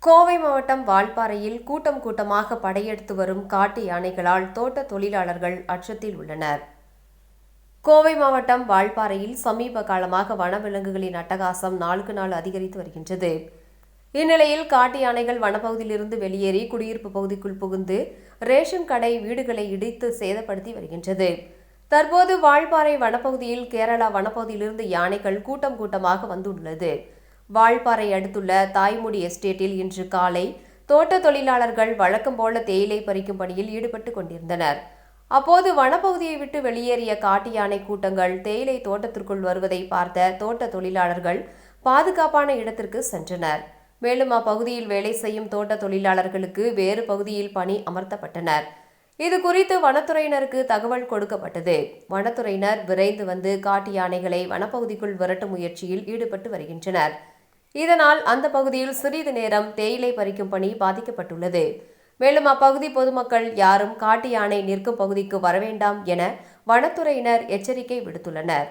கோவை மாவட்டம் வால்பாறையில் கூட்டம் கூட்டமாக படையெடுத்து வரும் காட்டு யானைகளால் தோட்ட தொழிலாளர்கள் அச்சத்தில் உள்ளனர். கோவை மாவட்டம் வால்பாறையில் சமீப காலமாக வனவிலங்குகளின் அட்டகாசம் நாளுக்கு நாள் அதிகரித்து வருகின்றது. இந்நிலையில் காட்டு யானைகள் வனப்பகுதியிலிருந்து வெளியேறி குடியிருப்பு பகுதிக்குள் புகுந்து ரேஷன் கடை, வீடுகளை இடித்து சேதப்படுத்தி வருகின்றது. தற்போது வால்பாறை வனப்பகுதியில் கேரளா வனப்பகுதியிலிருந்து யானைகள் கூட்டம் கூட்டமாக வந்துள்ளது. வால்பாறை அடுத்துள்ள தாய்முடி எஸ்டேட்டில் இன்று காலை தோட்ட தொழிலாளர்கள் வழக்கம் போல தேயிலை பறிக்கும் பணியில் ஈடுபட்டு கொண்டிருந்தனர். அப்போது வனப்பகுதியை விட்டு வெளியேறிய காட்டு யானை கூட்டங்கள் தேயிலை தோட்டத்திற்குள் வருவதை பார்த்த தோட்ட தொழிலாளர்கள் பாதுகாப்பான இடத்திற்கு சென்றனர். மேலும் அப்பகுதியில் வேலை செய்யும் தோட்ட தொழிலாளர்களுக்கு வேறு பகுதியில் பணி அமர்த்தப்பட்டனர். இது குறித்து வனத்துறையினருக்கு தகவல் கொடுக்கப்பட்டது. வனத்துறையினர் விரைந்து வந்து காட்டு யானைகளை வனப்பகுதிக்குள் விரட்டும் முயற்சியில் ஈடுபட்டு வருகின்றனர். இதனால் அந்த பகுதியில் சிறிது நேரம் தேயிலை பறிக்கும் பணி பாதிக்கப்பட்டுள்ளது. மேலும் அப்பகுதி பொதுமக்கள் யாரும் காட்டு யானை நிற்கும் பகுதிக்கு வரவேண்டாம் என வனத்துறையினர் எச்சரிக்கை விடுத்துள்ளனர்.